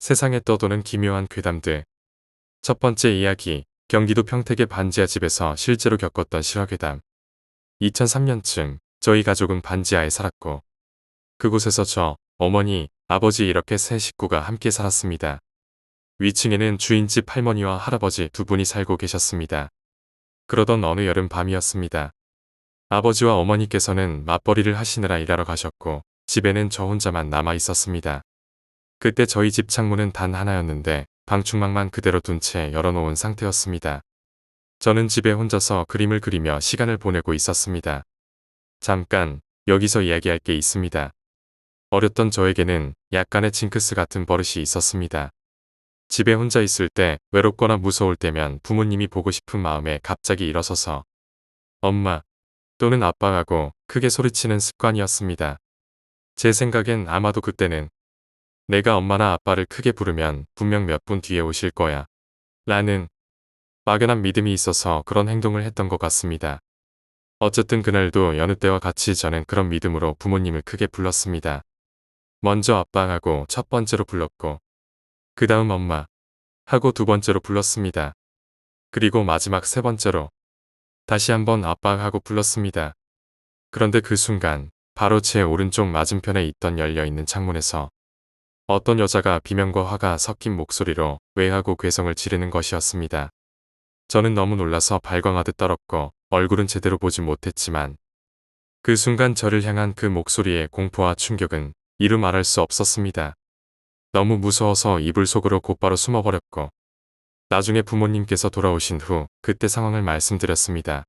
세상에 떠도는 기묘한 괴담들. 첫 번째 이야기, 경기도 평택의 반지하 집에서 실제로 겪었던 실화괴담. 2003년쯤 저희 가족은 반지하에 살았고 그곳에서 저, 어머니, 아버지 이렇게 세 식구가 함께 살았습니다. 위층에는 주인집 할머니와 할아버지 두 분이 살고 계셨습니다. 그러던 어느 여름 밤이었습니다. 아버지와 어머니께서는 맞벌이를 하시느라 일하러 가셨고 집에는 저 혼자만 남아 있었습니다. 그때 저희 집 창문은 단 하나였는데 방충망만 그대로 둔 채 열어놓은 상태였습니다. 저는 집에 혼자서 그림을 그리며 시간을 보내고 있었습니다. 잠깐, 여기서 이야기할 게 있습니다. 어렸던 저에게는 약간의 징크스 같은 버릇이 있었습니다. 집에 혼자 있을 때 외롭거나 무서울 때면 부모님이 보고 싶은 마음에 갑자기 일어서서 엄마 또는 아빠하고 크게 소리치는 습관이었습니다. 제 생각엔 아마도 그때는 내가 엄마나 아빠를 크게 부르면 분명 몇 분 뒤에 오실 거야 라는 막연한 믿음이 있어서 그런 행동을 했던 것 같습니다. 어쨌든 그날도 여느 때와 같이 저는 그런 믿음으로 부모님을 크게 불렀습니다. 먼저 아빠하고 첫 번째로 불렀고 그 다음 엄마 하고 두 번째로 불렀습니다. 그리고 마지막 세 번째로 다시 한번 아빠하고 불렀습니다. 그런데 그 순간 바로 제 오른쪽 맞은편에 있던 열려있는 창문에서 어떤 여자가 비명과 화가 섞인 목소리로 왜 하고 괴성을 지르는 것이었습니다. 저는 너무 놀라서 발광하듯 떨었고 얼굴은 제대로 보지 못했지만 그 순간 저를 향한 그 목소리의 공포와 충격은 이루 말할 수 없었습니다. 너무 무서워서 이불 속으로 곧바로 숨어버렸고 나중에 부모님께서 돌아오신 후 그때 상황을 말씀드렸습니다.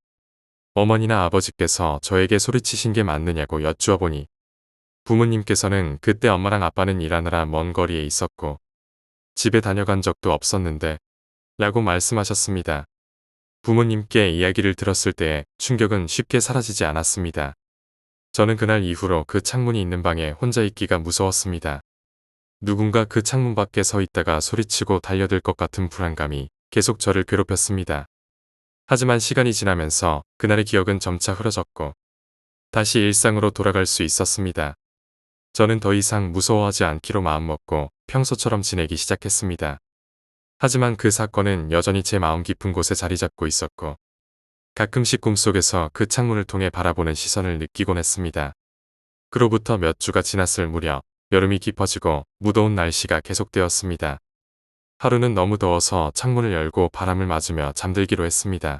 어머니나 아버지께서 저에게 소리치신 게 맞느냐고 여쭈어 보니 부모님께서는 그때 엄마랑 아빠는 일하느라 먼 거리에 있었고 집에 다녀간 적도 없었는데 라고 말씀하셨습니다. 부모님께 이야기를 들었을 때의 충격은 쉽게 사라지지 않았습니다. 저는 그날 이후로 그 창문이 있는 방에 혼자 있기가 무서웠습니다. 누군가 그 창문 밖에 서 있다가 소리치고 달려들 것 같은 불안감이 계속 저를 괴롭혔습니다. 하지만 시간이 지나면서 그날의 기억은 점차 흐려졌고 다시 일상으로 돌아갈 수 있었습니다. 저는 더 이상 무서워하지 않기로 마음먹고 평소처럼 지내기 시작했습니다. 하지만 그 사건은 여전히 제 마음 깊은 곳에 자리 잡고 있었고 가끔씩 꿈속에서 그 창문을 통해 바라보는 시선을 느끼곤 했습니다. 그로부터 몇 주가 지났을 무렵 여름이 깊어지고 무더운 날씨가 계속되었습니다. 하루는 너무 더워서 창문을 열고 바람을 맞으며 잠들기로 했습니다.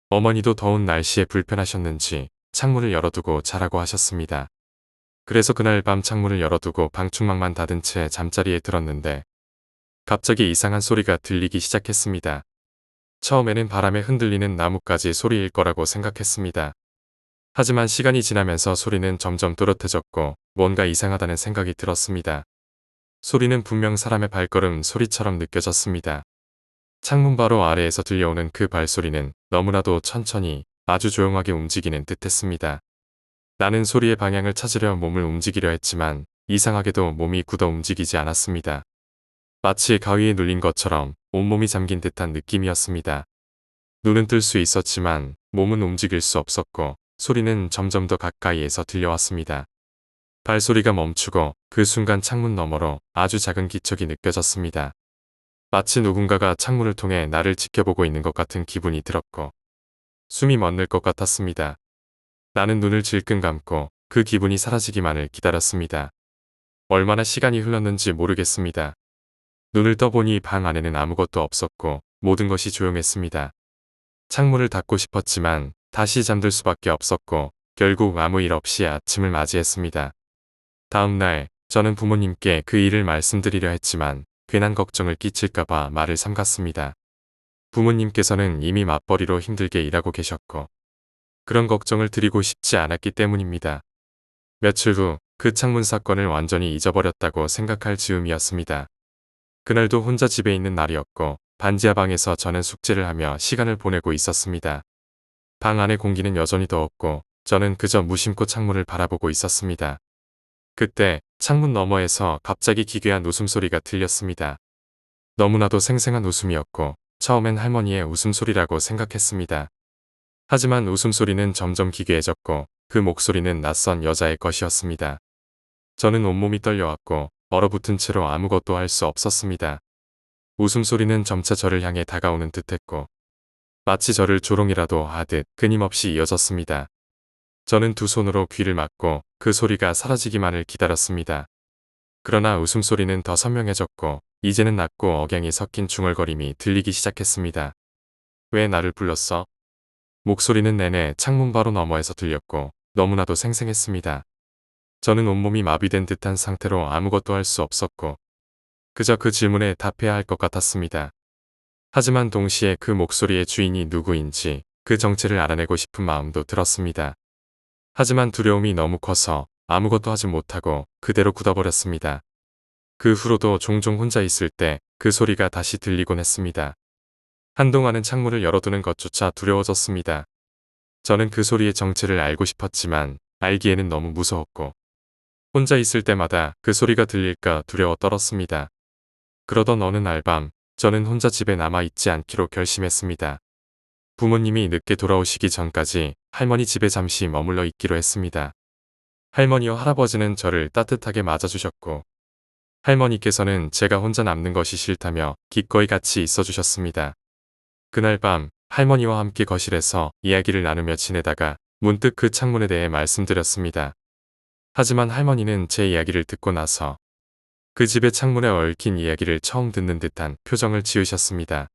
어머니도 더운 날씨에 불편하셨는지 창문을 열어두고 자라고 하셨습니다. 그래서 그날 밤 창문을 열어두고 방충망만 닫은 채 잠자리에 들었는데 갑자기 이상한 소리가 들리기 시작했습니다. 처음에는 바람에 흔들리는 나뭇가지 소리일 거라고 생각했습니다. 하지만 시간이 지나면서 소리는 점점 또렷해졌고 뭔가 이상하다는 생각이 들었습니다. 소리는 분명 사람의 발걸음 소리처럼 느껴졌습니다. 창문 바로 아래에서 들려오는 그 발소리는 너무나도 천천히 아주 조용하게 움직이는 듯했습니다. 나는 소리의 방향을 찾으려 몸을 움직이려 했지만 이상하게도 몸이 굳어 움직이지 않았습니다. 마치 가위에 눌린 것처럼 온몸이 잠긴 듯한 느낌이었습니다. 눈은 뜰 수 있었지만 몸은 움직일 수 없었고 소리는 점점 더 가까이에서 들려왔습니다. 발소리가 멈추고 그 순간 창문 너머로 아주 작은 기척이 느껴졌습니다. 마치 누군가가 창문을 통해 나를 지켜보고 있는 것 같은 기분이 들었고 숨이 멎는 것 같았습니다. 나는 눈을 질끈 감고 그 기분이 사라지기만을 기다렸습니다. 얼마나 시간이 흘렀는지 모르겠습니다. 눈을 떠보니 방 안에는 아무것도 없었고 모든 것이 조용했습니다. 창문을 닫고 싶었지만 다시 잠들 수밖에 없었고 결국 아무 일 없이 아침을 맞이했습니다. 다음 날 저는 부모님께 그 일을 말씀드리려 했지만 괜한 걱정을 끼칠까봐 말을 삼갔습니다. 부모님께서는 이미 맞벌이로 힘들게 일하고 계셨고 그런 걱정을 드리고 싶지 않았기 때문입니다. 며칠 후 그 창문 사건을 완전히 잊어버렸다고 생각할 즈음이었습니다. 그날도 혼자 집에 있는 날이었고 반지하 방에서 저는 숙제를 하며 시간을 보내고 있었습니다. 방 안의 공기는 여전히 더웠고 저는 그저 무심코 창문을 바라보고 있었습니다. 그때 창문 너머에서 갑자기 기괴한 웃음소리가 들렸습니다. 너무나도 생생한 웃음이었고 처음엔 할머니의 웃음소리라고 생각했습니다. 하지만 웃음소리는 점점 기괴해졌고 그 목소리는 낯선 여자의 것이었습니다. 저는 온몸이 떨려왔고 얼어붙은 채로 아무것도 할 수 없었습니다. 웃음소리는 점차 저를 향해 다가오는 듯했고 마치 저를 조롱이라도 하듯 끊임없이 이어졌습니다. 저는 두 손으로 귀를 막고 그 소리가 사라지기만을 기다렸습니다. 그러나 웃음소리는 더 선명해졌고 이제는 낮고 억양이 섞인 중얼거림이 들리기 시작했습니다. 왜 나를 불렀어? 목소리는 내내 창문 바로 너머에서 들렸고 너무나도 생생했습니다. 저는 온몸이 마비된 듯한 상태로 아무것도 할 수 없었고 그저 그 질문에 답해야 할 것 같았습니다. 하지만 동시에 그 목소리의 주인이 누구인지 그 정체를 알아내고 싶은 마음도 들었습니다. 하지만 두려움이 너무 커서 아무것도 하지 못하고 그대로 굳어버렸습니다. 그 후로도 종종 혼자 있을 때 그 소리가 다시 들리곤 했습니다. 한동안은 창문을 열어두는 것조차 두려워졌습니다. 저는 그 소리의 정체를 알고 싶었지만 알기에는 너무 무서웠고 혼자 있을 때마다 그 소리가 들릴까 두려워 떨었습니다. 그러던 어느 날 밤 저는 혼자 집에 남아있지 않기로 결심했습니다. 부모님이 늦게 돌아오시기 전까지 할머니 집에 잠시 머물러 있기로 했습니다. 할머니와 할아버지는 저를 따뜻하게 맞아주셨고 할머니께서는 제가 혼자 남는 것이 싫다며 기꺼이 같이 있어주셨습니다. 그날 밤 할머니와 함께 거실에서 이야기를 나누며 지내다가 문득 그 창문에 대해 말씀드렸습니다. 하지만 할머니는 제 이야기를 듣고 나서 그 집의 창문에 얽힌 이야기를 처음 듣는 듯한 표정을 지으셨습니다.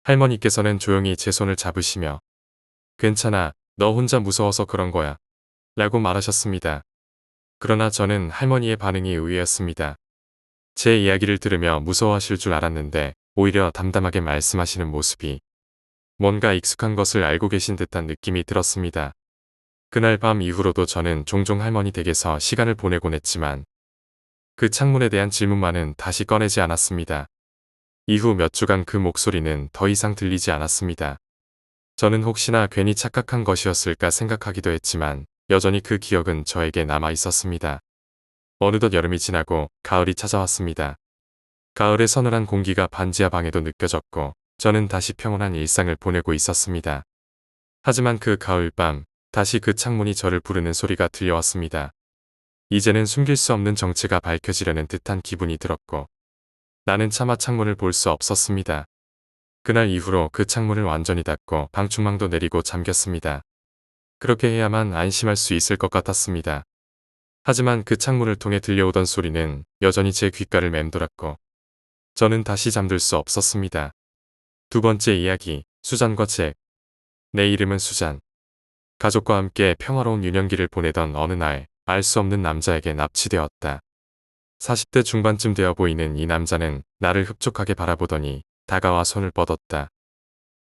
할머니께서는 조용히 제 손을 잡으시며 괜찮아, 너 혼자 무서워서 그런 거야 라고 말하셨습니다. 그러나 저는 할머니의 반응이 의외였습니다. 제 이야기를 들으며 무서워하실 줄 알았는데 오히려 담담하게 말씀하시는 모습이 뭔가 익숙한 것을 알고 계신 듯한 느낌이 들었습니다. 그날 밤 이후로도 저는 종종 할머니 댁에서 시간을 보내곤 했지만 그 창문에 대한 질문만은 다시 꺼내지 않았습니다. 이후 몇 주간 그 목소리는 더 이상 들리지 않았습니다. 저는 혹시나 괜히 착각한 것이었을까 생각하기도 했지만 여전히 그 기억은 저에게 남아 있었습니다. 어느덧 여름이 지나고 가을이 찾아왔습니다. 가을의 서늘한 공기가 반지하 방에도 느껴졌고 저는 다시 평온한 일상을 보내고 있었습니다. 하지만 그 가을밤 다시 그 창문이 저를 부르는 소리가 들려왔습니다. 이제는 숨길 수 없는 정체가 밝혀지려는 듯한 기분이 들었고 나는 차마 창문을 볼 수 없었습니다. 그날 이후로 그 창문을 완전히 닫고 방충망도 내리고 잠겼습니다. 그렇게 해야만 안심할 수 있을 것 같았습니다. 하지만 그 창문을 통해 들려오던 소리는 여전히 제 귓가를 맴돌았고 저는 다시 잠들 수 없었습니다. 두 번째 이야기, 수잔과 잭. 내 이름은 수잔. 가족과 함께 평화로운 유년기를 보내던 어느 날 알 수 없는 남자에게 납치되었다. 40대 중반쯤 되어 보이는 이 남자는 나를 흡족하게 바라보더니 다가와 손을 뻗었다.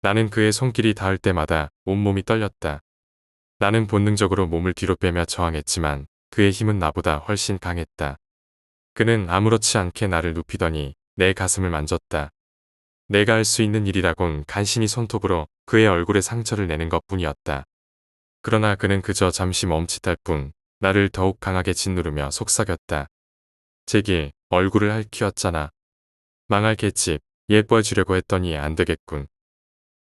나는 그의 손길이 닿을 때마다 온몸이 떨렸다. 나는 본능적으로 몸을 뒤로 빼며 저항했지만 그의 힘은 나보다 훨씬 강했다. 그는 아무렇지 않게 나를 눕히더니 내 가슴을 만졌다. 내가 할 수 있는 일이라곤 간신히 손톱으로 그의 얼굴에 상처를 내는 것뿐이었다. 그러나 그는 그저 잠시 멈칫할 뿐 나를 더욱 강하게 짓누르며 속삭였다. 제길, 얼굴을 핥히었잖아. 망할 개집, 예뻐해주려고 했더니 안 되겠군.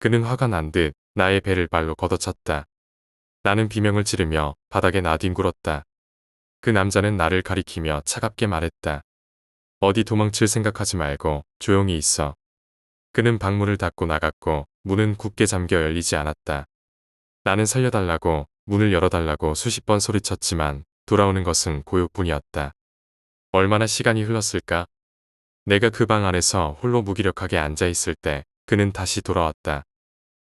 그는 화가 난 듯 나의 배를 발로 걷어찼다. 나는 비명을 지르며 바닥에 나뒹굴었다. 그 남자는 나를 가리키며 차갑게 말했다. 어디 도망칠 생각하지 말고 조용히 있어. 그는 방문을 닫고 나갔고 문은 굳게 잠겨 열리지 않았다. 나는 살려달라고 문을 열어달라고 수십 번 소리쳤지만 돌아오는 것은 고요뿐이었다. 얼마나 시간이 흘렀을까? 내가 그 방 안에서 홀로 무기력하게 앉아있을 때 그는 다시 돌아왔다.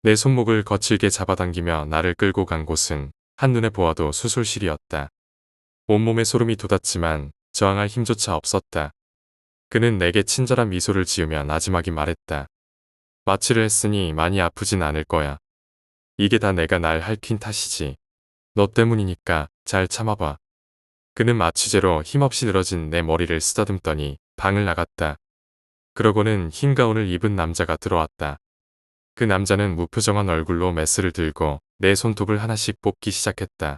내 손목을 거칠게 잡아당기며 나를 끌고 간 곳은 한눈에 보아도 수술실이었다. 온몸에 소름이 돋았지만 저항할 힘조차 없었다. 그는 내게 친절한 미소를 지으며 나지막이 말했다. 마취를 했으니 많이 아프진 않을 거야. 이게 다 내가 날 핥힌 탓이지. 너 때문이니까 잘 참아봐. 그는 마취제로 힘없이 늘어진 내 머리를 쓰다듬더니 방을 나갔다. 그러고는 흰 가운을 입은 남자가 들어왔다. 그 남자는 무표정한 얼굴로 메스를 들고 내 손톱을 하나씩 뽑기 시작했다.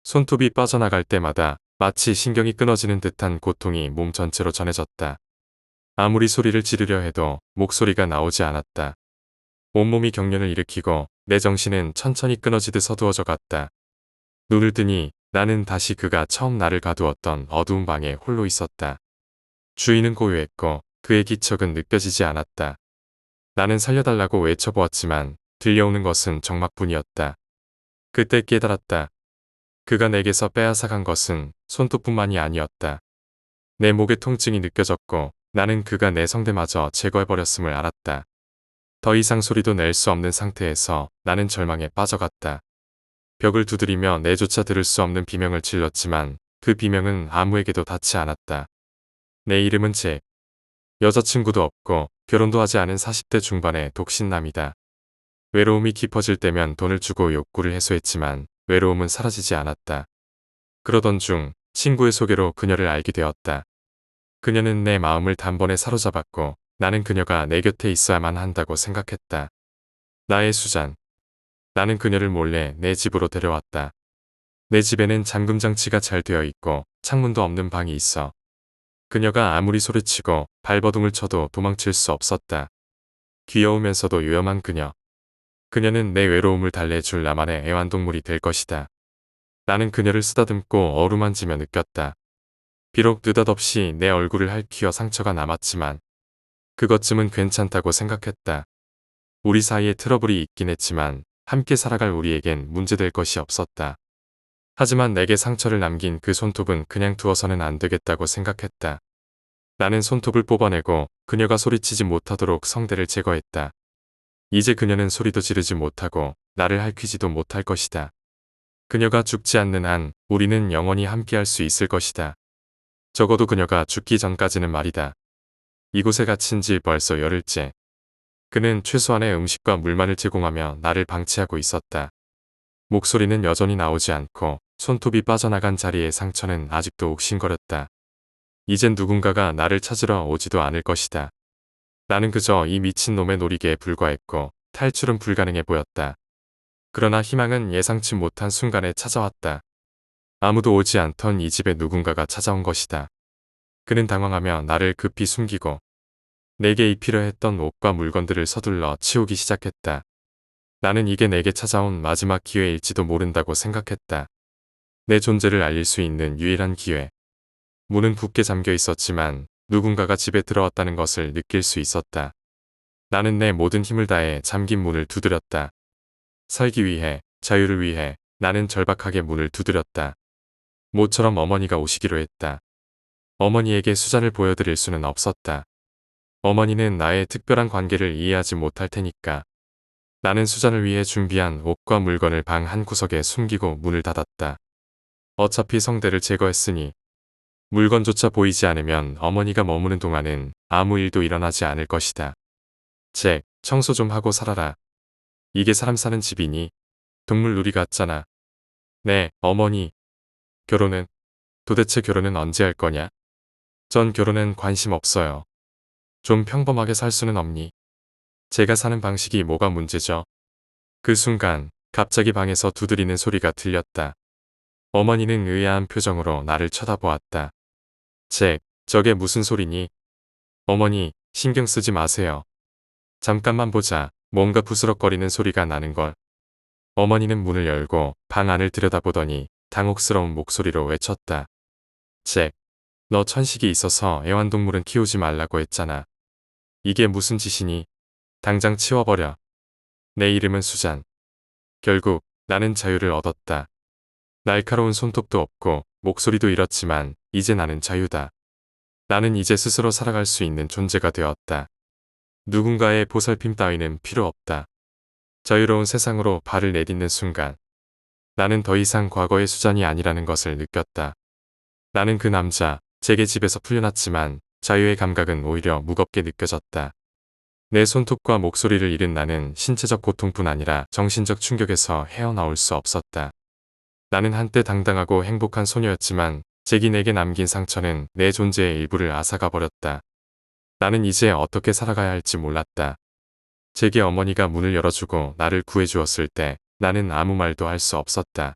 손톱이 빠져나갈 때마다 마치 신경이 끊어지는 듯한 고통이 몸 전체로 전해졌다. 아무리 소리를 지르려 해도 목소리가 나오지 않았다. 온몸이 경련을 일으키고 내 정신은 천천히 끊어지듯 서두어져 갔다. 눈을 뜨니 나는 다시 그가 처음 나를 가두었던 어두운 방에 홀로 있었다. 주인은 고요했고 그의 기척은 느껴지지 않았다. 나는 살려달라고 외쳐보았지만 들려오는 것은 정막뿐이었다. 그때 깨달았다. 그가 내게서 빼앗아간 것은 손톱뿐만이 아니었다. 내 목의 통증이 느껴졌고 나는 그가 내 성대마저 제거해버렸음을 알았다. 더 이상 소리도 낼 수 없는 상태에서 나는 절망에 빠져갔다. 벽을 두드리며 내조차 들을 수 없는 비명을 질렀지만 그 비명은 아무에게도 닿지 않았다. 내 이름은 잭. 여자친구도 없고 결혼도 하지 않은 40대 중반의 독신남이다. 외로움이 깊어질 때면 돈을 주고 욕구를 해소했지만 외로움은 사라지지 않았다. 그러던 중 친구의 소개로 그녀를 알게 되었다. 그녀는 내 마음을 단번에 사로잡았고 나는 그녀가 내 곁에 있어야만 한다고 생각했다. 나의 수잔. 나는 그녀를 몰래 내 집으로 데려왔다. 내 집에는 잠금장치가 잘 되어 있고 창문도 없는 방이 있어. 그녀가 아무리 소리치고 발버둥을 쳐도 도망칠 수 없었다. 귀여우면서도 위험한 그녀. 그녀는 내 외로움을 달래줄 나만의 애완동물이 될 것이다. 나는 그녀를 쓰다듬고 어루만지며 느꼈다. 비록 느닷없이 내 얼굴을 핥히어 상처가 남았지만 그것쯤은 괜찮다고 생각했다. 우리 사이에 트러블이 있긴 했지만 함께 살아갈 우리에겐 문제될 것이 없었다. 하지만 내게 상처를 남긴 그 손톱은 그냥 두어서는 안 되겠다고 생각했다. 나는 손톱을 뽑아내고 그녀가 소리치지 못하도록 성대를 제거했다. 이제 그녀는 소리도 지르지 못하고 나를 핥히지도 못할 것이다. 그녀가 죽지 않는 한 우리는 영원히 함께할 수 있을 것이다. 적어도 그녀가 죽기 전까지는 말이다. 이곳에 갇힌 지 벌써 열흘째. 그는 최소한의 음식과 물만을 제공하며 나를 방치하고 있었다. 목소리는 여전히 나오지 않고 손톱이 빠져나간 자리의 상처는 아직도 욱신거렸다. 이젠 누군가가 나를 찾으러 오지도 않을 것이다. 나는 그저 이 미친놈의 놀이개에 불과했고 탈출은 불가능해 보였다. 그러나 희망은 예상치 못한 순간에 찾아왔다. 아무도 오지 않던 이 집에 누군가가 찾아온 것이다. 그는 당황하며 나를 급히 숨기고 내게 입히려 했던 옷과 물건들을 서둘러 치우기 시작했다. 나는 이게 내게 찾아온 마지막 기회일지도 모른다고 생각했다. 내 존재를 알릴 수 있는 유일한 기회. 문은 굳게 잠겨 있었지만 누군가가 집에 들어왔다는 것을 느낄 수 있었다. 나는 내 모든 힘을 다해 잠긴 문을 두드렸다. 살기 위해, 자유를 위해 나는 절박하게 문을 두드렸다. 모처럼 어머니가 오시기로 했다. 어머니에게 수잔을 보여드릴 수는 없었다. 어머니는 나의 특별한 관계를 이해하지 못할 테니까. 나는 수잔을 위해 준비한 옷과 물건을 방 한구석에 숨기고 문을 닫았다. 어차피 성대를 제거했으니 물건조차 보이지 않으면 어머니가 머무는 동안은 아무 일도 일어나지 않을 것이다. 잭, 청소 좀 하고 살아라. 이게 사람 사는 집이니? 동물놀이 같잖아. 네, 어머니. 결혼은? 도대체 결혼은 언제 할 거냐? 전 결혼엔 관심 없어요. 좀 평범하게 살 수는 없니? 제가 사는 방식이 뭐가 문제죠? 그 순간 갑자기 방에서 두드리는 소리가 들렸다. 어머니는 의아한 표정으로 나를 쳐다보았다. 잭, 저게 무슨 소리니? 어머니, 신경 쓰지 마세요. 잠깐만 보자. 뭔가 부스럭거리는 소리가 나는걸. 어머니는 문을 열고 방 안을 들여다보더니 당혹스러운 목소리로 외쳤다. 잭, 너 천식이 있어서 애완동물은 키우지 말라고 했잖아. 이게 무슨 짓이니? 당장 치워버려. 내 이름은 수잔. 결국 나는 자유를 얻었다. 날카로운 손톱도 없고 목소리도 잃었지만 이제 나는 자유다. 나는 이제 스스로 살아갈 수 있는 존재가 되었다. 누군가의 보살핌 따위는 필요 없다. 자유로운 세상으로 발을 내딛는 순간 나는 더 이상 과거의 수잔이 아니라는 것을 느꼈다. 나는 그 남자, 잭의 집에서 풀려났지만 자유의 감각은 오히려 무겁게 느껴졌다. 내 손톱과 목소리를 잃은 나는 신체적 고통뿐 아니라 정신적 충격에서 헤어나올 수 없었다. 나는 한때 당당하고 행복한 소녀였지만 잭이 내게 남긴 상처는 내 존재의 일부를 앗아가 버렸다. 나는 이제 어떻게 살아가야 할지 몰랐다. 잭의 어머니가 문을 열어주고 나를 구해주었을 때 나는 아무 말도 할 수 없었다.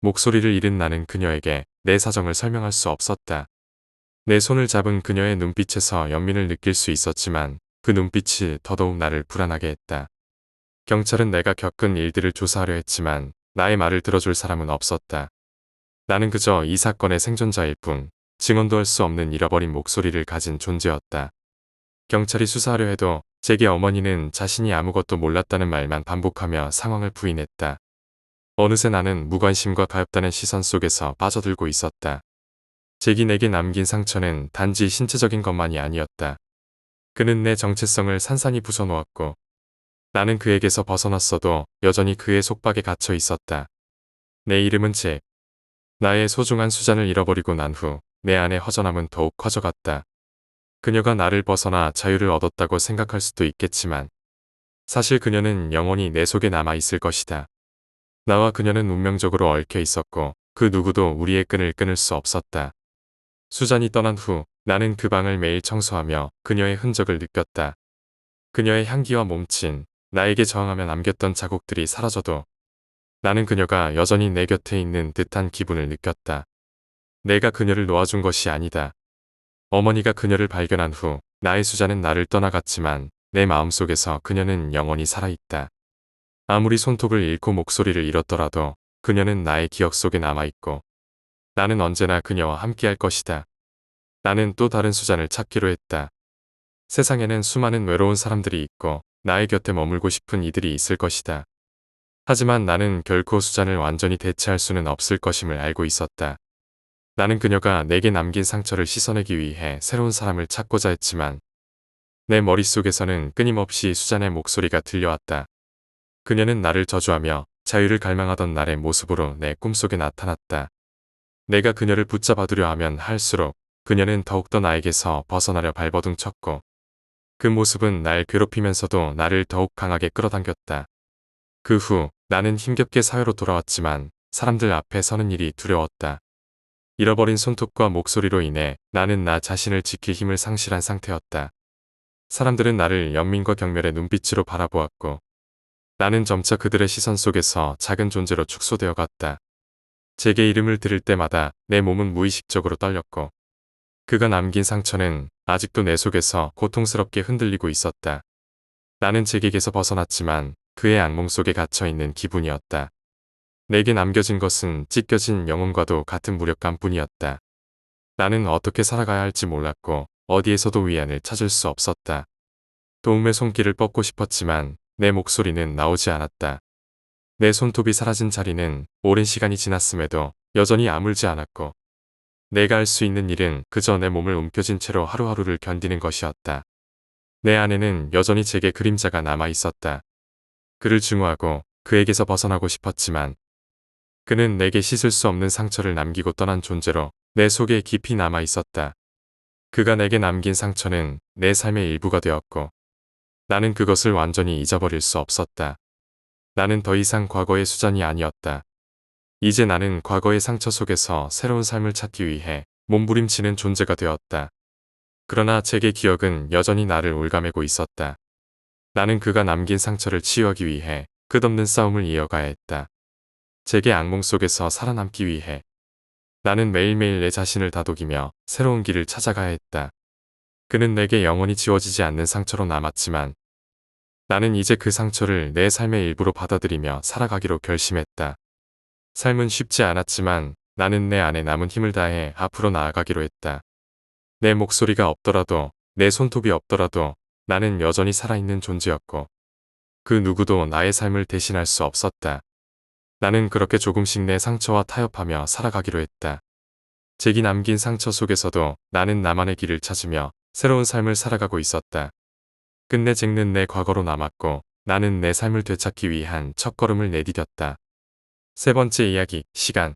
목소리를 잃은 나는 그녀에게 내 사정을 설명할 수 없었다. 내 손을 잡은 그녀의 눈빛에서 연민을 느낄 수 있었지만 그 눈빛이 더더욱 나를 불안하게 했다. 경찰은 내가 겪은 일들을 조사하려 했지만 나의 말을 들어줄 사람은 없었다. 나는 그저 이 사건의 생존자일 뿐 증언도 할 수 없는 잃어버린 목소리를 가진 존재였다. 경찰이 수사하려 해도 제게 어머니는 자신이 아무것도 몰랐다는 말만 반복하며 상황을 부인했다. 어느새 나는 무관심과 가엾다는 시선 속에서 빠져들고 있었다. 잭이 내게 남긴 상처는 단지 신체적인 것만이 아니었다. 그는 내 정체성을 산산이 부숴놓았고 나는 그에게서 벗어났어도 여전히 그의 속박에 갇혀 있었다. 내 이름은 잭. 나의 소중한 수잔을 잃어버리고 난 후 내 안의 허전함은 더욱 커져갔다. 그녀가 나를 벗어나 자유를 얻었다고 생각할 수도 있겠지만 사실 그녀는 영원히 내 속에 남아있을 것이다. 나와 그녀는 운명적으로 얽혀 있었고 그 누구도 우리의 끈을 끊을 수 없었다. 수잔이 떠난 후 나는 그 방을 매일 청소하며 그녀의 흔적을 느꼈다. 그녀의 향기와 몸짓, 나에게 저항하며 남겼던 자국들이 사라져도 나는 그녀가 여전히 내 곁에 있는 듯한 기분을 느꼈다. 내가 그녀를 놓아준 것이 아니다. 어머니가 그녀를 발견한 후 나의 수잔은 나를 떠나갔지만 내 마음속에서 그녀는 영원히 살아있다. 아무리 손톱을 잃고 목소리를 잃었더라도 그녀는 나의 기억 속에 남아있고 나는 언제나 그녀와 함께할 것이다. 나는 또 다른 수잔을 찾기로 했다. 세상에는 수많은 외로운 사람들이 있고 나의 곁에 머물고 싶은 이들이 있을 것이다. 하지만 나는 결코 수잔을 완전히 대체할 수는 없을 것임을 알고 있었다. 나는 그녀가 내게 남긴 상처를 씻어내기 위해 새로운 사람을 찾고자 했지만 내 머릿속에서는 끊임없이 수잔의 목소리가 들려왔다. 그녀는 나를 저주하며 자유를 갈망하던 날의 모습으로 내 꿈속에 나타났다. 내가 그녀를 붙잡아두려 하면 할수록 그녀는 더욱더 나에게서 벗어나려 발버둥 쳤고 그 모습은 날 괴롭히면서도 나를 더욱 강하게 끌어당겼다. 그 후 나는 힘겹게 사회로 돌아왔지만 사람들 앞에 서는 일이 두려웠다. 잃어버린 손톱과 목소리로 인해 나는 나 자신을 지킬 힘을 상실한 상태였다. 사람들은 나를 연민과 경멸의 눈빛으로 바라보았고 나는 점차 그들의 시선 속에서 작은 존재로 축소되어 갔다. 잭의 이름을 들을 때마다 내 몸은 무의식적으로 떨렸고 그가 남긴 상처는 아직도 내 속에서 고통스럽게 흔들리고 있었다. 나는 잭에게서 벗어났지만 그의 악몽 속에 갇혀있는 기분이었다. 내게 남겨진 것은 찢겨진 영혼과도 같은 무력감뿐이었다. 나는 어떻게 살아가야 할지 몰랐고 어디에서도 위안을 찾을 수 없었다. 도움의 손길을 뻗고 싶었지만 내 목소리는 나오지 않았다. 내 손톱이 사라진 자리는 오랜 시간이 지났음에도 여전히 아물지 않았고 내가 할 수 있는 일은 그저 내 몸을 움켜쥔 채로 하루하루를 견디는 것이었다. 내 안에는 여전히 잭의 그림자가 남아 있었다. 그를 증오하고 그에게서 벗어나고 싶었지만 그는 내게 씻을 수 없는 상처를 남기고 떠난 존재로 내 속에 깊이 남아 있었다. 그가 내게 남긴 상처는 내 삶의 일부가 되었고 나는 그것을 완전히 잊어버릴 수 없었다. 나는 더 이상 과거의 수잔이 아니었다. 이제 나는 과거의 상처 속에서 새로운 삶을 찾기 위해 몸부림치는 존재가 되었다. 그러나 잭의 기억은 여전히 나를 올가매고 있었다. 나는 그가 남긴 상처를 치유하기 위해 끝없는 싸움을 이어가야 했다. 잭의 악몽 속에서 살아남기 위해 나는 매일매일 내 자신을 다독이며 새로운 길을 찾아가야 했다. 그는 내게 영원히 지워지지 않는 상처로 남았지만 나는 이제 그 상처를 내 삶의 일부로 받아들이며 살아가기로 결심했다. 삶은 쉽지 않았지만 나는 내 안에 남은 힘을 다해 앞으로 나아가기로 했다. 내 목소리가 없더라도 내 손톱이 없더라도 나는 여전히 살아있는 존재였고 그 누구도 나의 삶을 대신할 수 없었다. 나는 그렇게 조금씩 내 상처와 타협하며 살아가기로 했다. 잭이 남긴 상처 속에서도 나는 나만의 길을 찾으며 새로운 삶을 살아가고 있었다. 끝내 잭는 내 과거로 남았고 나는 내 삶을 되찾기 위한 첫걸음을 내디뎠다. 세 번째 이야기, 시간.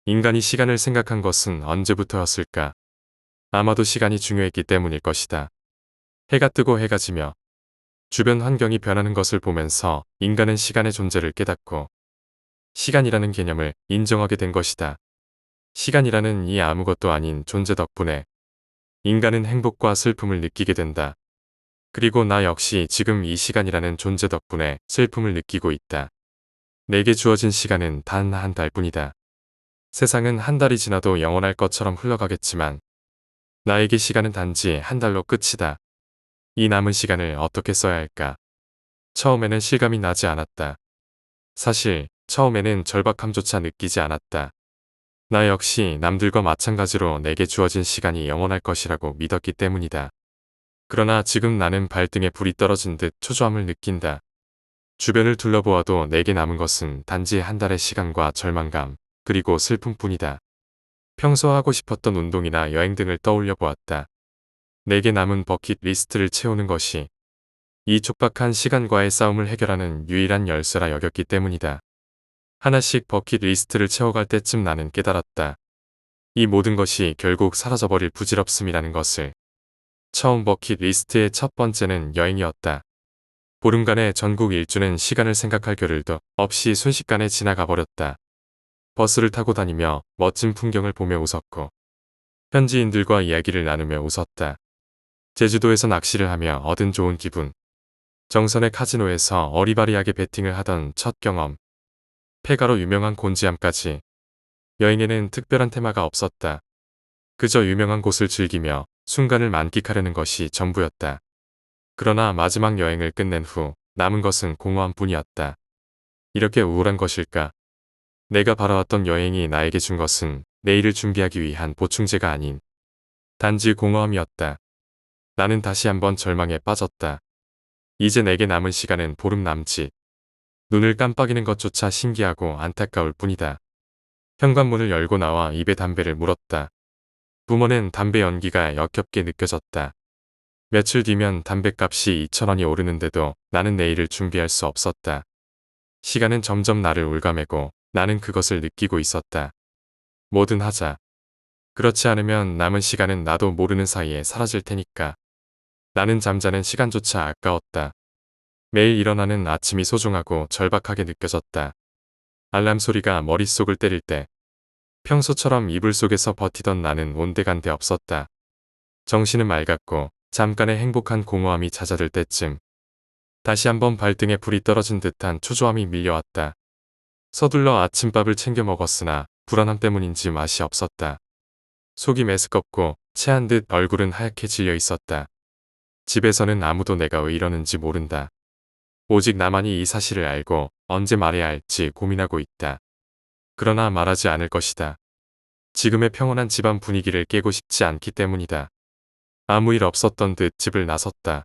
인간이 시간을 생각한 것은 언제부터였을까? 아마도 시간이 중요했기 때문일 것이다. 해가 뜨고 해가 지며 주변 환경이 변하는 것을 보면서 인간은 시간의 존재를 깨닫고 시간이라는 개념을 인정하게 된 것이다. 시간이라는 이 아무것도 아닌 존재 덕분에 인간은 행복과 슬픔을 느끼게 된다. 그리고 나 역시 지금 이 시간이라는 존재 덕분에 슬픔을 느끼고 있다. 내게 주어진 시간은 단 한 달뿐이다. 세상은 한 달이 지나도 영원할 것처럼 흘러가겠지만 나에게 시간은 단지 한 달로 끝이다. 이 남은 시간을 어떻게 써야 할까? 처음에는 실감이 나지 않았다. 사실 처음에는 절박함조차 느끼지 않았다. 나 역시 남들과 마찬가지로 내게 주어진 시간이 영원할 것이라고 믿었기 때문이다. 그러나 지금 나는 발등에 불이 떨어진 듯 초조함을 느낀다. 주변을 둘러보아도 내게 남은 것은 단지 한 달의 시간과 절망감, 그리고 슬픔뿐이다. 평소 하고 싶었던 운동이나 여행 등을 떠올려 보았다. 내게 남은 버킷 리스트를 채우는 것이 이 촉박한 시간과의 싸움을 해결하는 유일한 열쇠라 여겼기 때문이다. 하나씩 버킷 리스트를 채워갈 때쯤 나는 깨달았다. 이 모든 것이 결국 사라져버릴 부질없음이라는 것을. 처음 버킷 리스트의 첫 번째는 여행이었다. 보름간의 전국 일주는 시간을 생각할 겨를도 없이 순식간에 지나가 버렸다. 버스를 타고 다니며 멋진 풍경을 보며 웃었고 현지인들과 이야기를 나누며 웃었다. 제주도에서 낚시를 하며 얻은 좋은 기분. 정선의 카지노에서 어리바리하게 베팅을 하던 첫 경험. 폐가로 유명한 곤지암까지. 여행에는 특별한 테마가 없었다. 그저 유명한 곳을 즐기며 순간을 만끽하려는 것이 전부였다. 그러나 마지막 여행을 끝낸 후 남은 것은 공허함뿐이었다. 이렇게 우울한 것일까? 내가 바라왔던 여행이 나에게 준 것은 내일을 준비하기 위한 보충제가 아닌 단지 공허함이었다. 나는 다시 한번 절망에 빠졌다. 이제 내게 남은 시간은 보름 남짓. 눈을 깜빡이는 것조차 신기하고 안타까울 뿐이다. 현관문을 열고 나와 입에 담배를 물었다. 뿜어낸 담배 연기가 역겹게 느껴졌다. 며칠 뒤면 담배값이 2,000원이 오르는데도 나는 내일을 준비할 수 없었다. 시간은 점점 나를 올가매고 나는 그것을 느끼고 있었다. 뭐든 하자. 그렇지 않으면 남은 시간은 나도 모르는 사이에 사라질 테니까. 나는 잠자는 시간조차 아까웠다. 매일 일어나는 아침이 소중하고 절박하게 느껴졌다. 알람 소리가 머릿속을 때릴 때 평소처럼 이불 속에서 버티던 나는 온데간데 없었다. 정신은 맑았고 잠깐의 행복한 공허함이 잦아들 때쯤 다시 한번 발등에 불이 떨어진 듯한 초조함이 밀려왔다. 서둘러 아침밥을 챙겨 먹었으나 불안함 때문인지 맛이 없었다. 속이 메스껍고 체한 듯 얼굴은 하얗게 질려 있었다. 집에서는 아무도 내가 왜 이러는지 모른다. 오직 나만이 이 사실을 알고 언제 말해야 할지 고민하고 있다. 그러나 말하지 않을 것이다. 지금의 평온한 집안 분위기를 깨고 싶지 않기 때문이다. 아무 일 없었던 듯 집을 나섰다.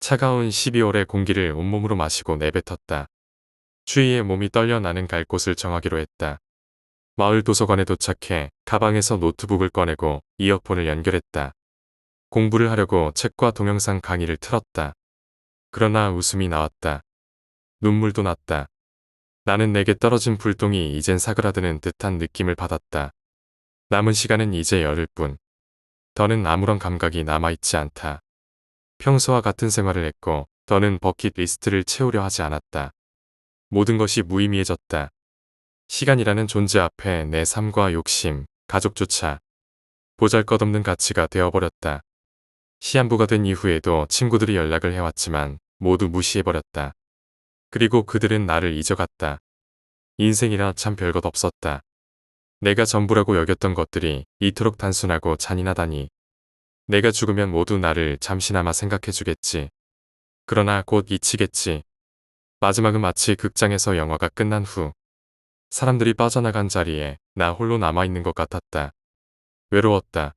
차가운 12월의 공기를 온몸으로 마시고 내뱉었다. 추위에 몸이 떨려 나는 갈 곳을 정하기로 했다. 마을 도서관에 도착해 가방에서 노트북을 꺼내고 이어폰을 연결했다. 공부를 하려고 책과 동영상 강의를 틀었다. 그러나 웃음이 나왔다. 눈물도 났다. 나는 내게 떨어진 불똥이 이젠 사그라드는 듯한 느낌을 받았다. 남은 시간은 이제 열흘 뿐. 더는 아무런 감각이 남아있지 않다. 평소와 같은 생활을 했고 더는 버킷 리스트를 채우려 하지 않았다. 모든 것이 무의미해졌다. 시간이라는 존재 앞에 내 삶과 욕심, 가족조차 보잘것없는 가치가 되어버렸다. 시한부가 된 이후에도 친구들이 연락을 해왔지만 모두 무시해버렸다. 그리고 그들은 나를 잊어갔다. 인생이라 참 별것 없었다. 내가 전부라고 여겼던 것들이 이토록 단순하고 잔인하다니. 내가 죽으면 모두 나를 잠시나마 생각해주겠지. 그러나 곧 잊히겠지. 마지막은 마치 극장에서 영화가 끝난 후 사람들이 빠져나간 자리에 나 홀로 남아있는 것 같았다. 외로웠다.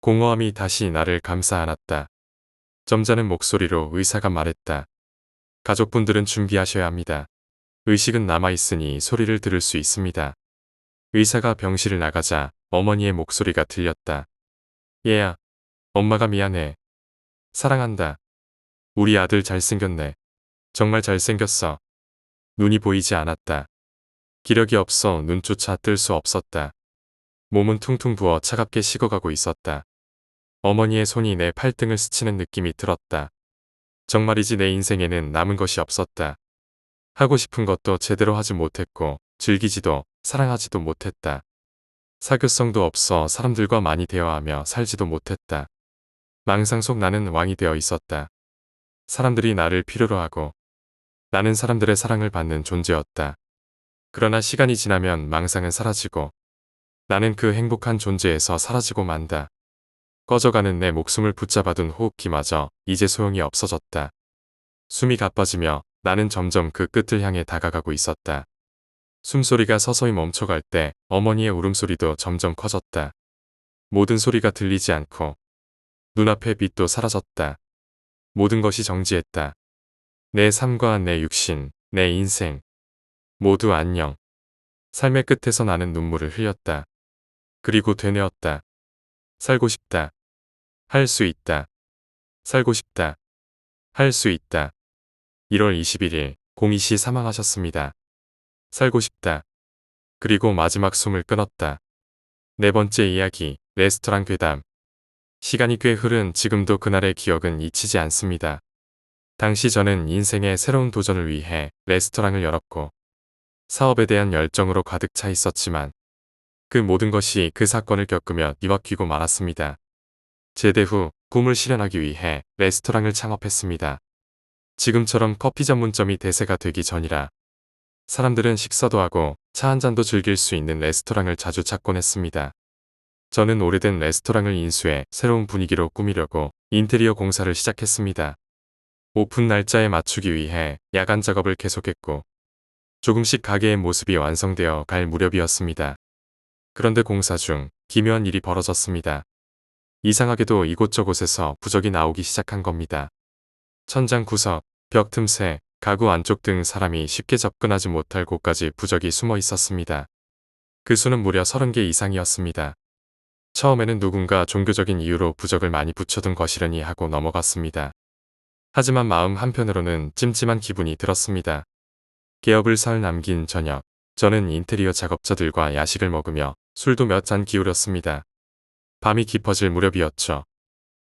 공허함이 다시 나를 감싸 안았다. 점잖은 목소리로 의사가 말했다. 가족분들은 준비하셔야 합니다. 의식은 남아있으니 소리를 들을 수 있습니다. 의사가 병실을 나가자 어머니의 목소리가 들렸다. 얘야, 엄마가 미안해. 사랑한다. 우리 아들 잘생겼네. 정말 잘생겼어. 눈이 보이지 않았다. 기력이 없어 눈조차 뜰 수 없었다. 몸은 퉁퉁 부어 차갑게 식어가고 있었다. 어머니의 손이 내 팔등을 스치는 느낌이 들었다. 정말이지 내 인생에는 남은 것이 없었다. 하고 싶은 것도 제대로 하지 못했고 즐기지도 사랑하지도 못했다. 사교성도 없어 사람들과 많이 대화하며 살지도 못했다. 망상 속 나는 왕이 되어 있었다. 사람들이 나를 필요로 하고 나는 사람들의 사랑을 받는 존재였다. 그러나 시간이 지나면 망상은 사라지고 나는 그 행복한 존재에서 사라지고 만다. 꺼져가는 내 목숨을 붙잡아둔 호흡기마저 이제 소용이 없어졌다. 숨이 가빠지며 나는 점점 그 끝을 향해 다가가고 있었다. 숨소리가 서서히 멈춰갈 때 어머니의 울음소리도 점점 커졌다. 모든 소리가 들리지 않고 눈앞의 빛도 사라졌다. 모든 것이 정지했다. 내 삶과 내 육신, 내 인생 모두 안녕. 삶의 끝에서 나는 눈물을 흘렸다. 그리고 되뇌었다. 살고 싶다. 할 수 있다. 살고 싶다. 할 수 있다. 1월 21일 02시 사망하셨습니다. 살고 싶다. 그리고 마지막 숨을 끊었다. 네 번째 이야기, 레스토랑 괴담. 시간이 꽤 흐른 지금도 그날의 기억은 잊히지 않습니다. 당시 저는 인생의 새로운 도전을 위해 레스토랑을 열었고 사업에 대한 열정으로 가득 차 있었지만 그 모든 것이 그 사건을 겪으며 뒤바뀌고 말았습니다. 제대 후 꿈을 실현하기 위해 레스토랑을 창업했습니다. 지금처럼 커피 전문점이 대세가 되기 전이라 사람들은 식사도 하고 차 한 잔도 즐길 수 있는 레스토랑을 자주 찾곤 했습니다. 저는 오래된 레스토랑을 인수해 새로운 분위기로 꾸미려고 인테리어 공사를 시작했습니다. 오픈 날짜에 맞추기 위해 야간 작업을 계속했고 조금씩 가게의 모습이 완성되어 갈 무렵이었습니다. 그런데 공사 중 기묘한 일이 벌어졌습니다. 이상하게도 이곳저곳에서 부적이 나오기 시작한 겁니다. 천장 구석, 벽 틈새, 가구 안쪽 등 사람이 쉽게 접근하지 못할 곳까지 부적이 숨어 있었습니다. 그 수는 무려 30개 이상이었습니다. 처음에는 누군가 종교적인 이유로 부적을 많이 붙여둔 것이려니 하고 넘어갔습니다. 하지만 마음 한편으로는 찜찜한 기분이 들었습니다. 개업을 설 남긴 저녁, 저는 인테리어 작업자들과 야식을 먹으며 술도 몇 잔 기울였습니다. 밤이 깊어질 무렵이었죠.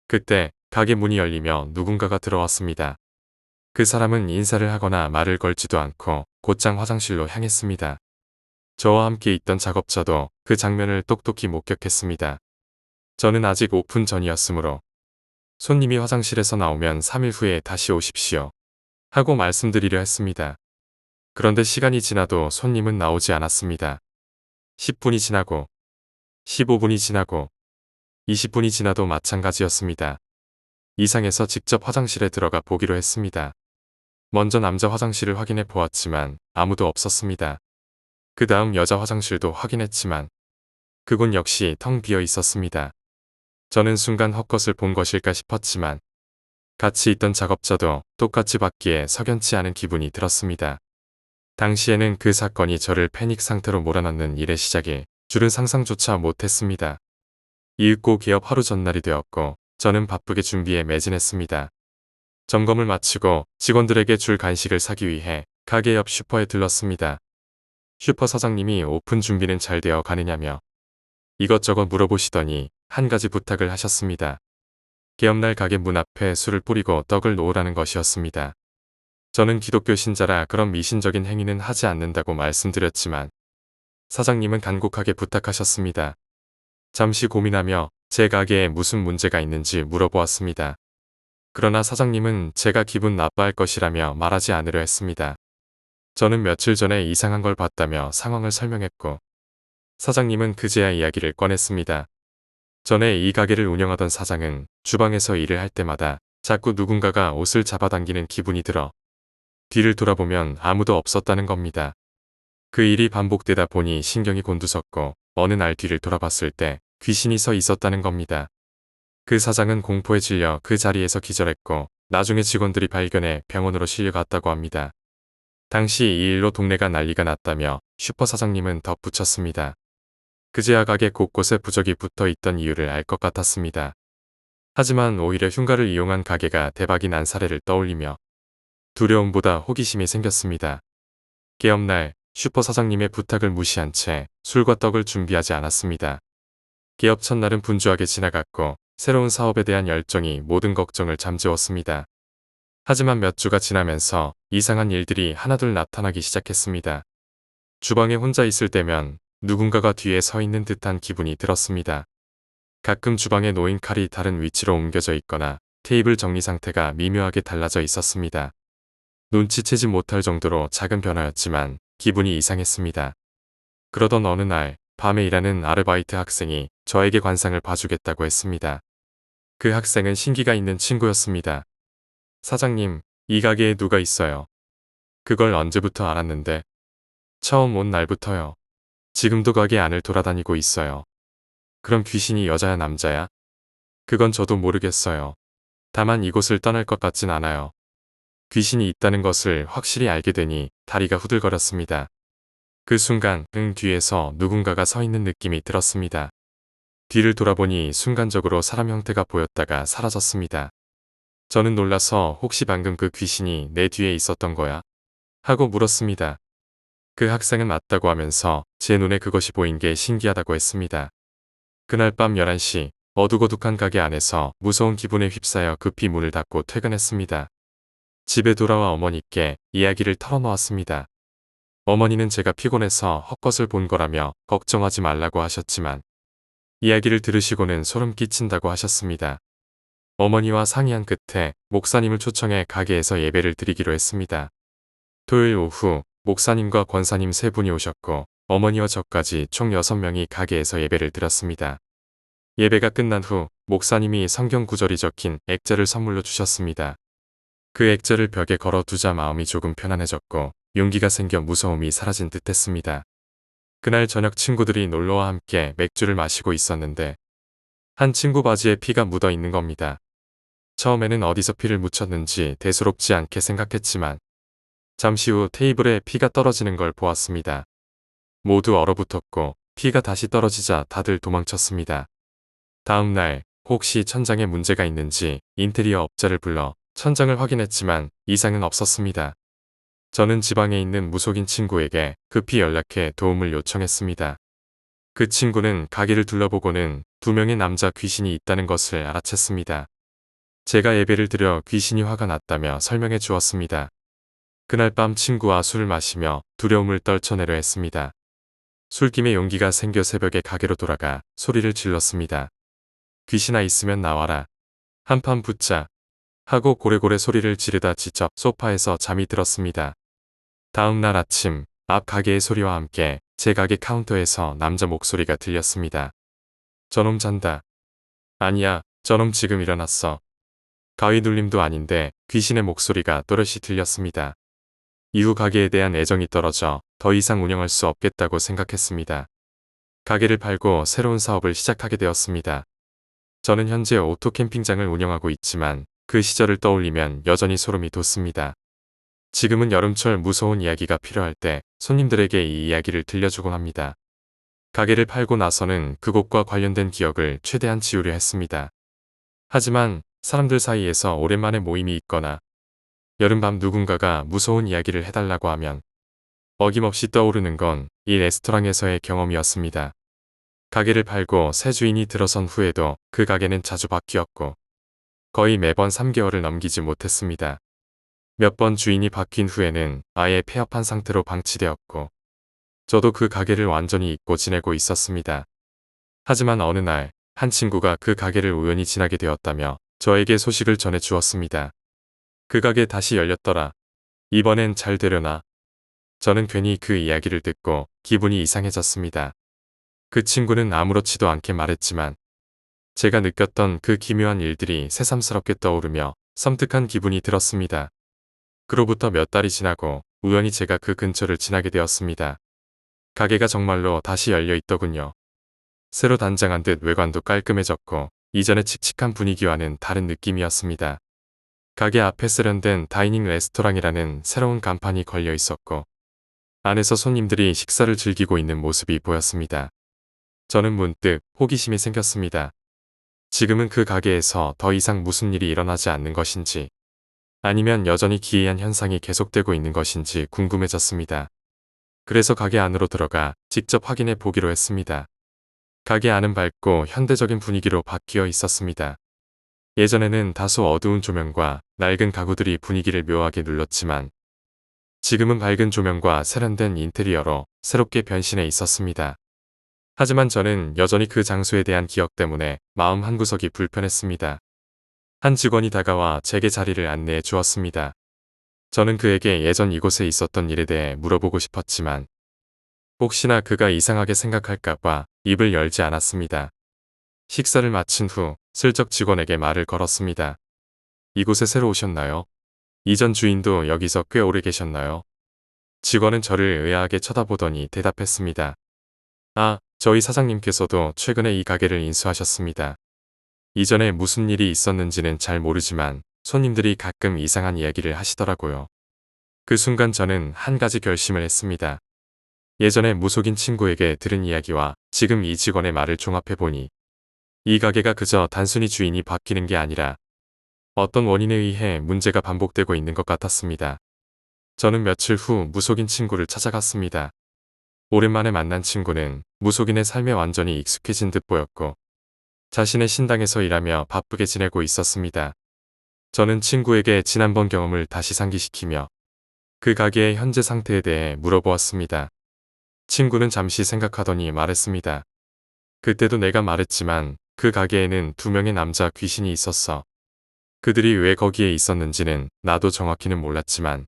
그때 가게 문이 열리며 누군가가 들어왔습니다. 그 사람은 인사를 하거나 말을 걸지도 않고 곧장 화장실로 향했습니다. 저와 함께 있던 작업자도 그 장면을 똑똑히 목격했습니다. 저는 아직 오픈 전이었으므로 손님이 화장실에서 나오면 3일 후에 다시 오십시오 하고 말씀드리려 했습니다. 그런데 시간이 지나도 손님은 나오지 않았습니다. 10분이 지나고 15분이 지나고 20분이 지나도 마찬가지였습니다. 이상해서 직접 화장실에 들어가 보기로 했습니다. 먼저 남자 화장실을 확인해 보았지만 아무도 없었습니다. 그 다음 여자 화장실도 확인했지만 그곳 역시 텅 비어 있었습니다. 저는 순간 헛것을 본 것일까 싶었지만 같이 있던 작업자도 똑같이 받기에 석연치 않은 기분이 들었습니다. 당시에는 그 사건이 저를 패닉 상태로 몰아넣는 일의 시작일 줄은 상상조차 못했습니다. 이윽고 개업 하루 전날이 되었고 저는 바쁘게 준비에 매진했습니다. 점검을 마치고 직원들에게 줄 간식을 사기 위해 가게 옆 슈퍼에 들렀습니다. 슈퍼 사장님이 오픈 준비는 잘 되어 가느냐며 이것저것 물어보시더니 한 가지 부탁을 하셨습니다. 개업날 가게 문 앞에 술을 뿌리고 떡을 놓으라는 것이었습니다. 저는 기독교 신자라 그런 미신적인 행위는 하지 않는다고 말씀드렸지만 사장님은 간곡하게 부탁하셨습니다. 잠시 고민하며 제 가게에 무슨 문제가 있는지 물어보았습니다. 그러나 사장님은 제가 기분 나빠할 것이라며 말하지 않으려 했습니다. 저는 며칠 전에 이상한 걸 봤다며 상황을 설명했고 사장님은 그제야 이야기를 꺼냈습니다. 전에 이 가게를 운영하던 사장은 주방에서 일을 할 때마다 자꾸 누군가가 옷을 잡아당기는 기분이 들어 뒤를 돌아보면 아무도 없었다는 겁니다. 그 일이 반복되다 보니 신경이 곤두섰고 어느 날 뒤를 돌아봤을 때 귀신이 서 있었다는 겁니다. 그 사장은 공포에 질려 그 자리에서 기절했고 나중에 직원들이 발견해 병원으로 실려갔다고 합니다. 당시 이 일로 동네가 난리가 났다며 슈퍼 사장님은 덧붙였습니다. 그제야 가게 곳곳에 부적이 붙어 있던 이유를 알 것 같았습니다. 하지만 오히려 흉가를 이용한 가게가 대박이 난 사례를 떠올리며 두려움보다 호기심이 생겼습니다. 개업날 슈퍼 사장님의 부탁을 무시한 채 술과 떡을 준비하지 않았습니다. 개업 첫날은 분주하게 지나갔고 새로운 사업에 대한 열정이 모든 걱정을 잠재웠습니다. 하지만 몇 주가 지나면서 이상한 일들이 하나둘 나타나기 시작했습니다. 주방에 혼자 있을 때면 누군가가 뒤에 서 있는 듯한 기분이 들었습니다. 가끔 주방에 놓인 칼이 다른 위치로 옮겨져 있거나 테이블 정리 상태가 미묘하게 달라져 있었습니다. 눈치채지 못할 정도로 작은 변화였지만 기분이 이상했습니다. 그러던 어느 날 밤에 일하는 아르바이트 학생이 저에게 관상을 봐주겠다고 했습니다. 그 학생은 신기가 있는 친구였습니다. 사장님, 이 가게에 누가 있어요? 그걸 언제부터 알았는데? 처음 온 날부터요. 지금도 가게 안을 돌아다니고 있어요. 그럼 귀신이 여자야 남자야? 그건 저도 모르겠어요. 다만 이곳을 떠날 것 같진 않아요. 귀신이 있다는 것을 확실히 알게 되니 다리가 후들거렸습니다. 그 순간 뒤에서 누군가가 서 있는 느낌이 들었습니다. 뒤를 돌아보니 순간적으로 사람 형태가 보였다가 사라졌습니다. 저는 놀라서 혹시 방금 그 귀신이 내 뒤에 있었던 거야? 하고 물었습니다. 그 학생은 맞다고 하면서 제 눈에 그것이 보인 게 신기하다고 했습니다. 그날 밤 11시 어둑어둑한 가게 안에서 무서운 기분에 휩싸여 급히 문을 닫고 퇴근했습니다. 집에 돌아와 어머니께 이야기를 털어놓았습니다. 어머니는 제가 피곤해서 헛것을 본 거라며 걱정하지 말라고 하셨지만 이야기를 들으시고는 소름 끼친다고 하셨습니다. 어머니와 상의한 끝에 목사님을 초청해 가게에서 예배를 드리기로 했습니다. 토요일 오후 목사님과 권사님 세 분이 오셨고 어머니와 저까지 총 6명이 가게에서 예배를 드렸습니다. 예배가 끝난 후 목사님이 성경 구절이 적힌 액자를 선물로 주셨습니다. 그 액자를 벽에 걸어두자 마음이 조금 편안해졌고 용기가 생겨 무서움이 사라진 듯 했습니다. 그날 저녁 친구들이 놀러와 함께 맥주를 마시고 있었는데 한 친구 바지에 피가 묻어 있는 겁니다. 처음에는 어디서 피를 묻혔는지 대수롭지 않게 생각했지만 잠시 후 테이블에 피가 떨어지는 걸 보았습니다. 모두 얼어붙었고 피가 다시 떨어지자 다들 도망쳤습니다. 다음 날 혹시 천장에 문제가 있는지 인테리어 업자를 불러 천장을 확인했지만 이상은 없었습니다. 저는 지방에 있는 무속인 친구에게 급히 연락해 도움을 요청했습니다. 그 친구는 가게를 둘러보고는 2명의 남자 귀신이 있다는 것을 알아챘습니다. 제가 예배를 드려 귀신이 화가 났다며 설명해 주었습니다. 그날 밤 친구와 술을 마시며 두려움을 떨쳐내려 했습니다. 술김에 용기가 생겨 새벽에 가게로 돌아가 소리를 질렀습니다. 귀신아 있으면 나와라. 한판 붙자. 하고 고래고래 소리를 지르다 지쳐 소파에서 잠이 들었습니다. 다음 날 아침 앞 가게의 소리와 함께 제 가게 카운터에서 남자 목소리가 들렸습니다. 저놈 잔다. 아니야, 저놈 지금 일어났어. 가위 눌림도 아닌데 귀신의 목소리가 또렷이 들렸습니다. 이후 가게에 대한 애정이 떨어져 더 이상 운영할 수 없겠다고 생각했습니다. 가게를 팔고 새로운 사업을 시작하게 되었습니다. 저는 현재 오토 캠핑장을 운영하고 있지만 그 시절을 떠올리면 여전히 소름이 돋습니다. 지금은 여름철 무서운 이야기가 필요할 때 손님들에게 이 이야기를 들려주곤 합니다. 가게를 팔고 나서는 그곳과 관련된 기억을 최대한 지우려 했습니다. 하지만 사람들 사이에서 오랜만에 모임이 있거나 여름밤 누군가가 무서운 이야기를 해달라고 하면 어김없이 떠오르는 건 이 레스토랑에서의 경험이었습니다. 가게를 팔고 새 주인이 들어선 후에도 그 가게는 자주 바뀌었고 거의 매번 3개월을 넘기지 못했습니다. 몇 번 주인이 바뀐 후에는 아예 폐업한 상태로 방치되었고 저도 그 가게를 완전히 잊고 지내고 있었습니다. 하지만 어느 날 한 친구가 그 가게를 우연히 지나게 되었다며 저에게 소식을 전해 주었습니다. 그 가게 다시 열렸더라. 이번엔 잘 되려나? 저는 괜히 그 이야기를 듣고 기분이 이상해졌습니다. 그 친구는 아무렇지도 않게 말했지만 제가 느꼈던 그 기묘한 일들이 새삼스럽게 떠오르며 섬뜩한 기분이 들었습니다. 그로부터 몇 달이 지나고 우연히 제가 그 근처를 지나게 되었습니다. 가게가 정말로 다시 열려 있더군요. 새로 단장한 듯 외관도 깔끔해졌고 이전의 칙칙한 분위기와는 다른 느낌이었습니다. 가게 앞에 세련된 다이닝 레스토랑이라는 새로운 간판이 걸려 있었고 안에서 손님들이 식사를 즐기고 있는 모습이 보였습니다. 저는 문득 호기심이 생겼습니다. 지금은 그 가게에서 더 이상 무슨 일이 일어나지 않는 것인지 아니면 여전히 기이한 현상이 계속되고 있는 것인지 궁금해졌습니다. 그래서 가게 안으로 들어가 직접 확인해 보기로 했습니다. 가게 안은 밝고 현대적인 분위기로 바뀌어 있었습니다. 예전에는 다소 어두운 조명과 낡은 가구들이 분위기를 묘하게 눌렀지만 지금은 밝은 조명과 세련된 인테리어로 새롭게 변신해 있었습니다. 하지만 저는 여전히 그 장소에 대한 기억 때문에 마음 한구석이 불편했습니다. 한 직원이 다가와 제게 자리를 안내해 주었습니다. 저는 그에게 예전 이곳에 있었던 일에 대해 물어보고 싶었지만 혹시나 그가 이상하게 생각할까봐 입을 열지 않았습니다. 식사를 마친 후 슬쩍 직원에게 말을 걸었습니다. 이곳에 새로 오셨나요? 이전 주인도 여기서 꽤 오래 계셨나요? 직원은 저를 의아하게 쳐다보더니 대답했습니다. 아, 저희 사장님께서도 최근에 이 가게를 인수하셨습니다. 이전에 무슨 일이 있었는지는 잘 모르지만 손님들이 가끔 이상한 이야기를 하시더라고요. 그 순간 저는 한 가지 결심을 했습니다. 예전에 무속인 친구에게 들은 이야기와 지금 이 직원의 말을 종합해보니 이 가게가 그저 단순히 주인이 바뀌는 게 아니라 어떤 원인에 의해 문제가 반복되고 있는 것 같았습니다. 저는 며칠 후 무속인 친구를 찾아갔습니다. 오랜만에 만난 친구는 무속인의 삶에 완전히 익숙해진 듯 보였고 자신의 신당에서 일하며 바쁘게 지내고 있었습니다. 저는 친구에게 지난번 경험을 다시 상기시키며 그 가게의 현재 상태에 대해 물어보았습니다. 친구는 잠시 생각하더니 말했습니다. 그때도 내가 말했지만 그 가게에는 2명의 남자 귀신이 있었어. 그들이 왜 거기에 있었는지는 나도 정확히는 몰랐지만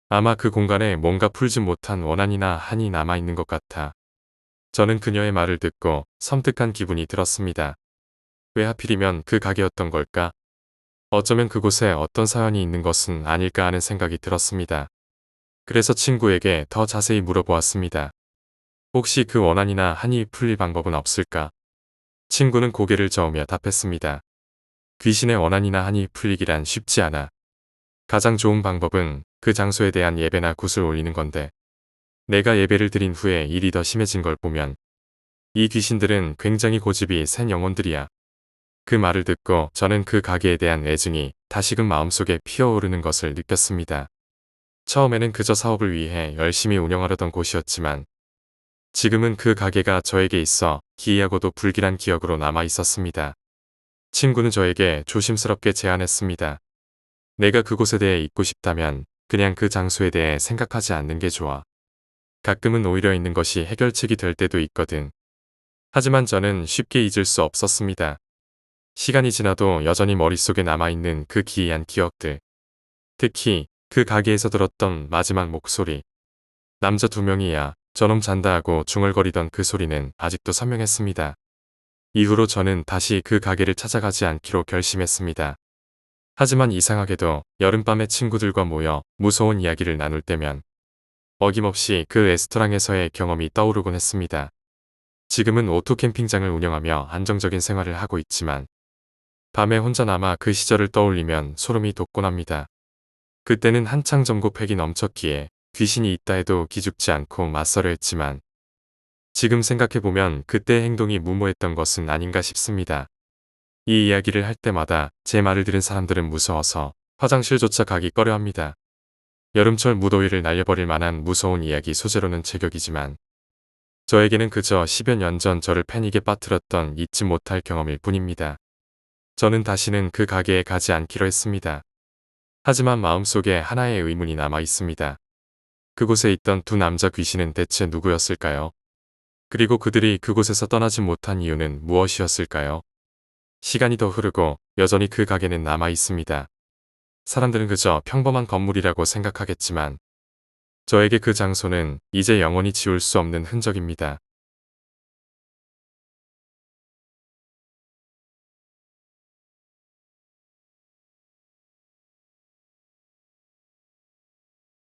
아마 그 공간에 뭔가 풀지 못한 원한이나 한이 남아있는 것 같아. 저는 그녀의 말을 듣고 섬뜩한 기분이 들었습니다. 왜 하필이면 그 가게였던 걸까? 어쩌면 그곳에 어떤 사연이 있는 것은 아닐까 하는 생각이 들었습니다. 그래서 친구에게 더 자세히 물어보았습니다. 혹시 그 원한이나 한이 풀릴 방법은 없을까? 친구는 고개를 저으며 답했습니다. 귀신의 원한이나 한이 풀리기란 쉽지 않아. 가장 좋은 방법은 그 장소에 대한 예배나 굿을 올리는 건데 내가 예배를 드린 후에 일이 더 심해진 걸 보면 이 귀신들은 굉장히 고집이 센 영혼들이야. 그 말을 듣고 저는 그 가게에 대한 애증이 다시금 마음속에 피어오르는 것을 느꼈습니다. 처음에는 그저 사업을 위해 열심히 운영하려던 곳이었지만 지금은 그 가게가 저에게 있어 기이하고도 불길한 기억으로 남아 있었습니다. 친구는 저에게 조심스럽게 제안했습니다. 내가 그곳에 대해 잊고 싶다면 그냥 그 장소에 대해 생각하지 않는 게 좋아. 가끔은 오히려 있는 것이 해결책이 될 때도 있거든. 하지만 저는 쉽게 잊을 수 없었습니다. 시간이 지나도 여전히 머릿속에 남아있는 그 기이한 기억들. 특히 그 가게에서 들었던 마지막 목소리. 남자 2명이야 저놈 잔다 하고 중얼거리던 그 소리는 아직도 선명했습니다. 이후로 저는 다시 그 가게를 찾아가지 않기로 결심했습니다. 하지만 이상하게도 여름밤에 친구들과 모여 무서운 이야기를 나눌 때면 어김없이 그 레스토랑에서의 경험이 떠오르곤 했습니다. 지금은 오토 캠핑장을 운영하며 안정적인 생활을 하고 있지만 밤에 혼자 남아 그 시절을 떠올리면 소름이 돋곤합니다. 그때는 한창 정보팩이 넘쳤기에 귀신이 있다 해도 기죽지 않고 맞서려 했지만 지금 생각해보면 그때의 행동이 무모했던 것은 아닌가 싶습니다. 이 이야기를 할 때마다 제 말을 들은 사람들은 무서워서 화장실조차 가기 꺼려합니다. 여름철 무더위를 날려버릴 만한 무서운 이야기 소재로는 제격이지만 저에게는 그저 10여 년 전 저를 패닉에 빠뜨렸던 잊지 못할 경험일 뿐입니다. 저는 다시는 그 가게에 가지 않기로 했습니다. 하지만 마음속에 하나의 의문이 남아 있습니다. 그곳에 있던 2 남자 귀신은 대체 누구였을까요? 그리고 그들이 그곳에서 떠나지 못한 이유는 무엇이었을까요? 시간이 더 흐르고 여전히 그 가게는 남아 있습니다. 사람들은 그저 평범한 건물이라고 생각하겠지만 저에게 그 장소는 이제 영원히 지울 수 없는 흔적입니다.